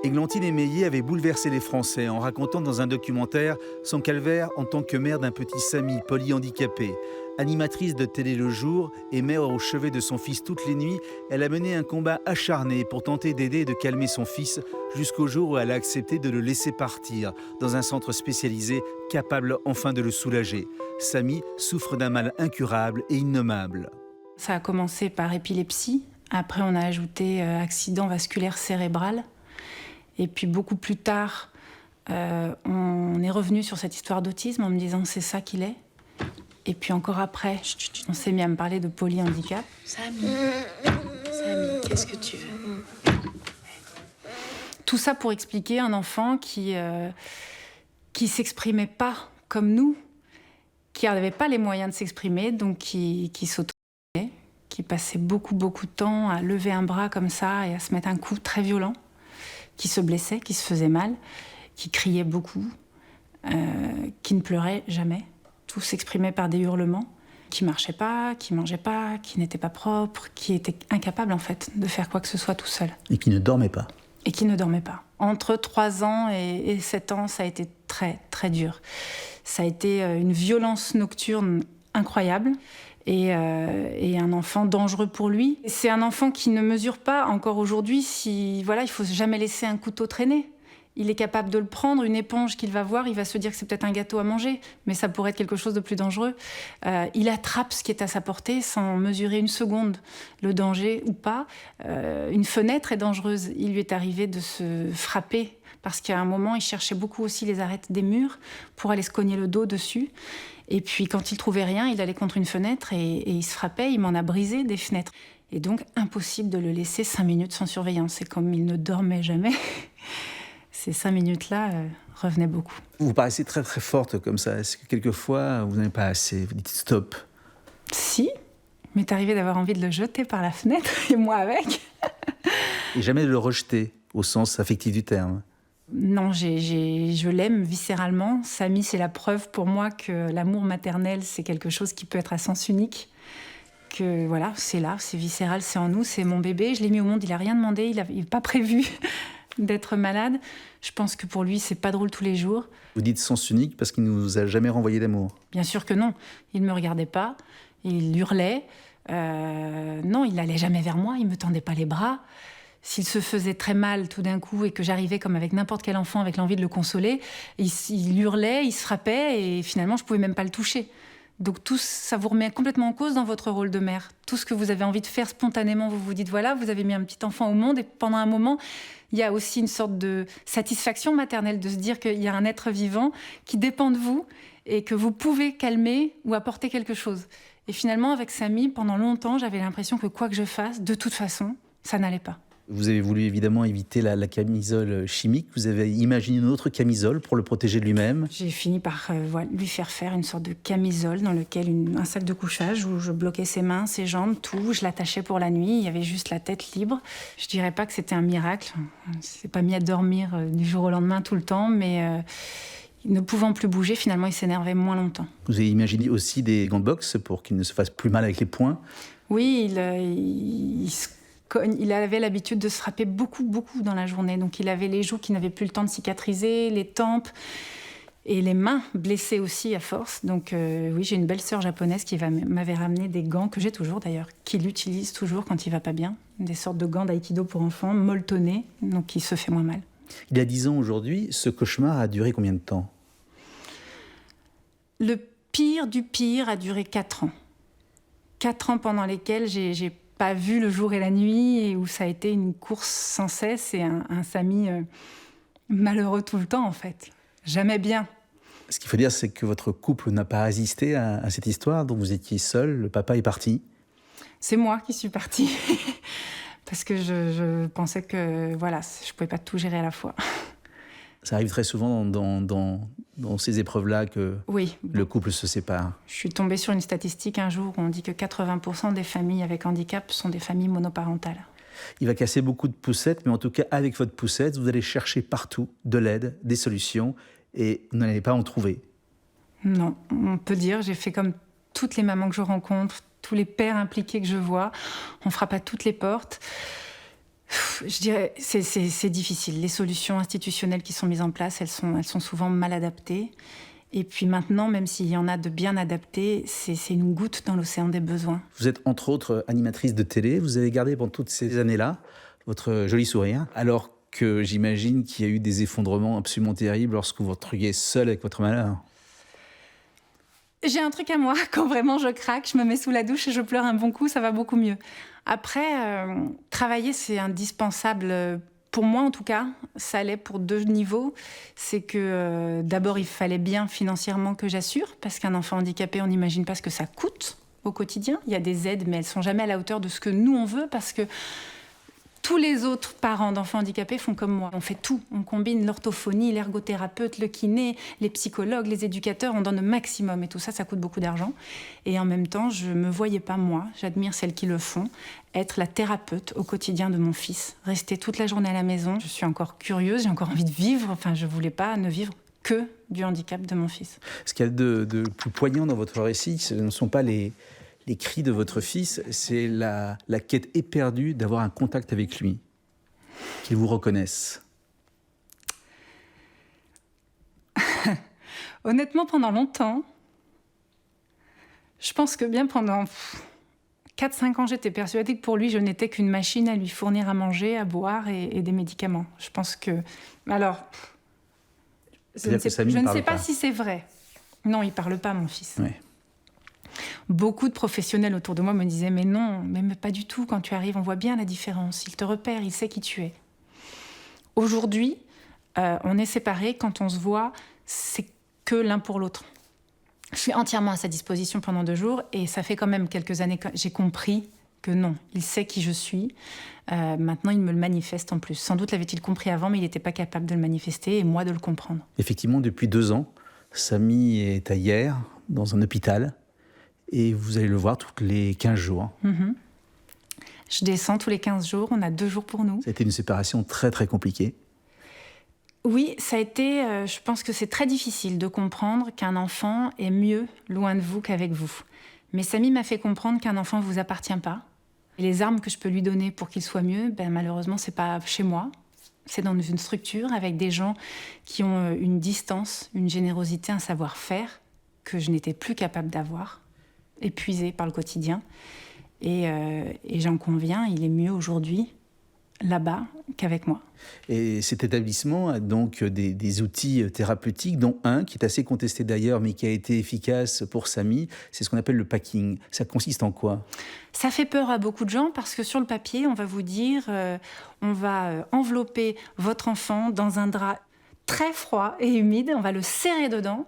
Églantine Émeillé avait bouleversé les Français en racontant dans un documentaire son calvaire en tant que mère d'un petit Samy polyhandicapé. Animatrice de Télé le jour et mère au chevet de son fils toutes les nuits, elle a mené un combat acharné pour tenter d'aider et de calmer son fils jusqu'au jour où elle a accepté de le laisser partir dans un centre spécialisé capable enfin de le soulager. Samy souffre d'un mal incurable et innommable. Ça a commencé par épilepsie, après on a ajouté accident vasculaire cérébral. Et puis beaucoup plus tard, on est revenu sur cette histoire d'autisme en me disant c'est ça qu'il est. Et puis encore après, on s'est mis à me parler de polyhandicap. Samy, qu'est-ce que tu veux? Tout ça pour expliquer un enfant qui s'exprimait pas comme nous, qui n'avait pas les moyens de s'exprimer, donc qui s'auto-mutilait, qui passait beaucoup de temps à lever un bras comme ça et à se mettre un coup très violent, qui se blessait, qui se faisait mal, qui criait beaucoup, qui ne pleurait jamais. Tout s'exprimait par des hurlements, qui marchait pas, qui mangeait pas, qui n'était pas propre, qui était incapable en fait de faire quoi que ce soit tout seul. Et qui ne dormait pas. Et qui ne dormait pas. Entre 3 ans et 7 ans, ça a été très très dur. Ça a été une violence nocturne incroyable. Et un enfant dangereux pour lui. C'est un enfant qui ne mesure pas encore aujourd'hui il faut jamais laisser un couteau traîner. Il est capable de le prendre, une éponge qu'il va voir, il va se dire que c'est peut-être un gâteau à manger, mais ça pourrait être quelque chose de plus dangereux. Il attrape ce qui est à sa portée sans mesurer une seconde le danger ou pas. Une fenêtre est dangereuse. Il lui est arrivé de se frapper parce qu'à un moment, il cherchait beaucoup aussi les arêtes des murs pour aller se cogner le dos dessus. Et puis, quand il trouvait rien, il allait contre une fenêtre et il se frappait. Il m'en a brisé des fenêtres. Et donc, impossible de le laisser 5 minutes sans surveillance. Et comme il ne dormait jamais, ces 5 minutes-là revenaient beaucoup. Vous paraissez très très forte comme ça. Est-ce que quelquefois, vous n'avez pas assez? Vous dites stop? Si, il m'est arrivé d'avoir envie de le jeter par la fenêtre, et moi avec. Et jamais de le rejeter, au sens affectif du terme? Non, je l'aime viscéralement. Samy, c'est la preuve pour moi que l'amour maternel, c'est quelque chose qui peut être à sens unique. Que voilà, c'est là, c'est viscéral, c'est en nous, c'est mon bébé. Je l'ai mis au monde, il n'a rien demandé, il n'est pas prévu d'être malade. Je pense que pour lui, c'est pas drôle tous les jours. Vous dites sens unique parce qu'il ne nous a jamais renvoyé d'amour? Bien sûr que non. Il ne me regardait pas, il hurlait. Non, il n'allait jamais vers moi, il ne me tendait pas les bras. S'il se faisait très mal tout d'un coup et que j'arrivais comme avec n'importe quel enfant avec l'envie de le consoler, il hurlait, il se frappait et finalement je ne pouvais même pas le toucher. Donc tout ça vous remet complètement en cause dans votre rôle de mère. Tout ce que vous avez envie de faire spontanément, vous vous dites voilà, vous avez mis un petit enfant au monde et pendant un moment, il y a aussi une sorte de satisfaction maternelle de se dire qu'il y a un être vivant qui dépend de vous et que vous pouvez calmer ou apporter quelque chose. Et finalement, avec Samy, pendant longtemps, j'avais l'impression que quoi que je fasse, de toute façon, ça n'allait pas. Vous avez voulu évidemment éviter la camisole chimique. Vous avez imaginé une autre camisole pour le protéger de lui-même. J'ai fini par lui faire faire une sorte de camisole dans lequel un sac de couchage où je bloquais ses mains, ses jambes, tout. Je l'attachais pour la nuit. Il y avait juste la tête libre. Je dirais pas que c'était un miracle. C'est pas mis à dormir du jour au lendemain tout le temps, mais ne pouvant plus bouger, finalement, il s'énervait moins longtemps. Vous avez imaginé aussi des gants de boxe pour qu'il ne se fasse plus mal avec les poings. Oui, il avait l'habitude de se frapper beaucoup dans la journée. Donc il avait les joues qui n'avaient plus le temps de cicatriser, les tempes et les mains blessées aussi à force. Donc oui, j'ai une belle sœur japonaise qui m'avait ramené des gants, que j'ai toujours d'ailleurs, qu'il utilise toujours quand il va pas bien. Des sortes de gants d'aïkido pour enfants, molletonnés, donc il se fait moins mal. Il y a 10 ans aujourd'hui, ce cauchemar a duré combien de temps? Le pire du pire a duré 4 ans. 4 ans pendant lesquels j'ai pas vu le jour et la nuit et où ça a été une course sans cesse et un Samy malheureux tout le temps en fait. Jamais bien. Ce qu'il faut dire, c'est que votre couple n'a pas résisté à cette histoire, donc vous étiez seul, le papa est parti. C'est moi qui suis partie parce que je pensais que voilà, je pouvais pas tout gérer à la fois. Ça arrive très souvent dans ces épreuves-là que oui, le couple se sépare. Je suis tombée sur une statistique un jour où on dit que 80% des familles avec handicap sont des familles monoparentales. Il va casser beaucoup de poussettes, mais en tout cas, avec votre poussette, vous allez chercher partout de l'aide, des solutions, et vous n'allez pas en trouver. Non, on peut dire, j'ai fait comme toutes les mamans que je rencontre, tous les pères impliqués que je vois. On frappe à toutes les portes. Je dirais, c'est difficile. Les solutions institutionnelles qui sont mises en place, elles sont souvent mal adaptées. Et puis maintenant, même s'il y en a de bien adaptées, c'est une goutte dans l'océan des besoins. Vous êtes entre autres animatrice de télé. Vous avez gardé pendant toutes ces années-là votre joli sourire, alors que j'imagine qu'il y a eu des effondrements absolument terribles lorsque vous vous retrouviez seule avec votre malheur. J'ai un truc à moi, quand vraiment je craque, je me mets sous la douche et je pleure un bon coup, ça va beaucoup mieux. Après, travailler, c'est indispensable. Pour moi, en tout cas, ça allait pour 2 niveaux. C'est que d'abord, il fallait bien financièrement que j'assure, parce qu'un enfant handicapé, on n'imagine pas ce que ça coûte au quotidien. Il y a des aides, mais elles ne sont jamais à la hauteur de ce que nous, on veut, parce que tous les autres parents d'enfants handicapés font comme moi. On fait tout. On combine l'orthophonie, l'ergothérapeute, le kiné, les psychologues, les éducateurs. On donne le maximum. Et tout ça, ça coûte beaucoup d'argent. Et en même temps, je ne me voyais pas, moi, j'admire celles qui le font, être la thérapeute au quotidien de mon fils. Rester toute la journée à la maison. Je suis encore curieuse, j'ai encore envie de vivre. Enfin, je ne voulais pas ne vivre que du handicap de mon fils. Ce qu'il y a de plus poignant dans votre récit, ce ne sont pas les cris de votre fils, c'est la quête éperdue d'avoir un contact avec lui, qu'il vous reconnaisse. Honnêtement, pendant longtemps, je pense que bien pendant 4-5 ans, j'étais persuadée que pour lui, je n'étais qu'une machine à lui fournir à manger, à boire et des médicaments. Je pense que... Alors, je ne sais pas si c'est vrai. Non, il ne parle pas, mon fils. Ouais. Beaucoup de professionnels autour de moi me disaient « Mais non, mais pas du tout. Quand tu arrives, on voit bien la différence. Il te repère, il sait qui tu es. » Aujourd'hui, on est séparés. Quand on se voit, c'est que l'un pour l'autre. Je suis entièrement à sa disposition pendant 2 jours. Et ça fait quand même quelques années que j'ai compris que non, il sait qui je suis. Maintenant, il me le manifeste en plus. Sans doute l'avait-il compris avant, mais il n'était pas capable de le manifester et moi de le comprendre. Effectivement, depuis 2 ans, Samy est à Hyères, dans un hôpital. Et vous allez le voir tous les 15 jours. Mm-hmm. Je descends tous les 15 jours, on a 2 jours pour nous. Ça a été une séparation très très compliquée. Oui, ça a été, je pense que c'est très difficile de comprendre qu'un enfant est mieux loin de vous qu'avec vous. Mais Samy m'a fait comprendre qu'un enfant ne vous appartient pas. Et les armes que je peux lui donner pour qu'il soit mieux, malheureusement, ce n'est pas chez moi. C'est dans une structure avec des gens qui ont une distance, une générosité, un savoir-faire que je n'étais plus capable d'avoir. Épuisé par le quotidien. Et j'en conviens, il est mieux aujourd'hui là-bas qu'avec moi. Et cet établissement a donc des outils thérapeutiques, dont un qui est assez contesté d'ailleurs, mais qui a été efficace pour Samy, c'est ce qu'on appelle le packing. Ça consiste en quoi ? Ça fait peur à beaucoup de gens parce que sur le papier, on va vous dire on va envelopper votre enfant dans un drap très froid et humide, on va le serrer dedans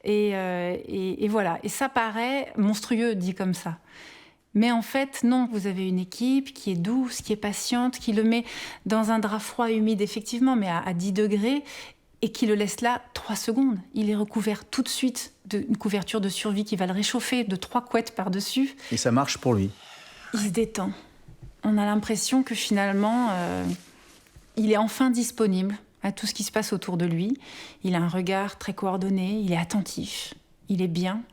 et voilà. Et ça paraît monstrueux dit comme ça. Mais en fait, non, vous avez une équipe qui est douce, qui est patiente, qui le met dans un drap froid et humide, effectivement, mais à 10 degrés, et qui le laisse là 3 secondes. Il est recouvert tout de suite d'une couverture de survie qui va le réchauffer, de 3 couettes par-dessus. Et ça marche pour lui. Il se détend. On a l'impression que finalement, il est enfin disponible à tout ce qui se passe autour de lui. Il a un regard très coordonné, il est attentif, il est bien.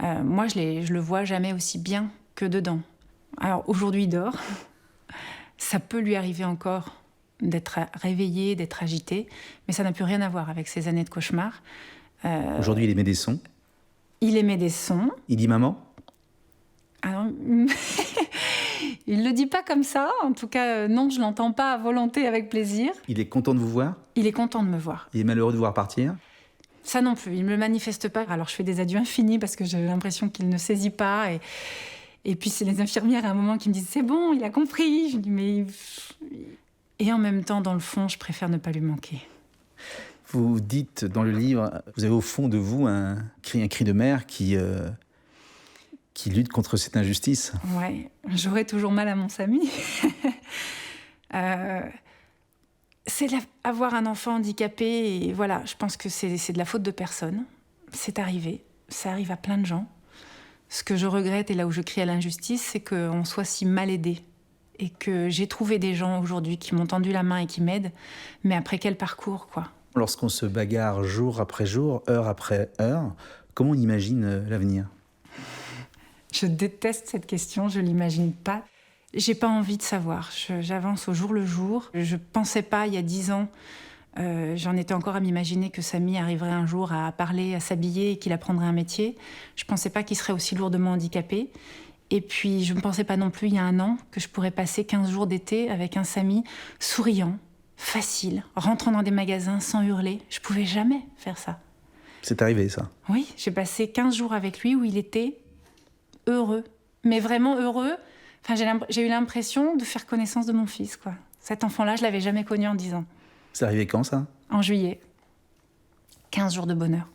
Moi, je le vois jamais aussi bien que dedans. Alors aujourd'hui, il dort. Ça peut lui arriver encore d'être réveillé, d'être agité, mais ça n'a plus rien à voir avec ces années de cauchemar. Aujourd'hui, il émet des sons. Il émet des sons. Il dit maman ? Alors, il ne le dit pas comme ça. En tout cas, non, je ne l'entends pas à volonté, avec plaisir. Il est content de vous voir ? Il est content de me voir. Il est malheureux de vous voir partir ? Ça non plus, il ne me le manifeste pas. Alors je fais des adieux infinis parce que j'ai l'impression qu'il ne saisit pas. Et puis c'est les infirmières à un moment qui me disent « C'est bon, il a compris ». Je dis « Mais… » Et en même temps, dans le fond, je préfère ne pas lui manquer. Vous dites dans le livre, vous avez au fond de vous un cri de mère qui lutte contre cette injustice. Ouais, j'aurais toujours mal à mon Samy. C'est avoir un enfant handicapé, et voilà, je pense que c'est de la faute de personne. C'est arrivé, ça arrive à plein de gens. Ce que je regrette, et là où je crie à l'injustice, c'est qu'on soit si mal aidé. Et que j'ai trouvé des gens aujourd'hui qui m'ont tendu la main et qui m'aident, mais après quel parcours, quoi. Lorsqu'on se bagarre jour après jour, heure après heure, comment on imagine l'avenir ? Je déteste cette question, je ne l'imagine pas. J'ai pas envie de savoir. J'avance au jour le jour. Je pensais pas, il y a 10 ans, j'en étais encore à m'imaginer que Samy arriverait un jour à parler, à s'habiller et qu'il apprendrait un métier. Je pensais pas qu'il serait aussi lourdement handicapé. Et puis, je ne pensais pas non plus, il y a 1 an, que je pourrais passer 15 jours d'été avec un Samy souriant, facile, rentrant dans des magasins sans hurler. Je pouvais jamais faire ça. C'est arrivé, ça? Oui, j'ai passé 15 jours avec lui où il était heureux. Mais vraiment heureux. Enfin, j'ai eu l'impression de faire connaissance de mon fils, quoi. Cet enfant-là, je l'avais jamais connu en 10 ans. C'est arrivé quand, ça? En juillet. 15 jours de bonheur.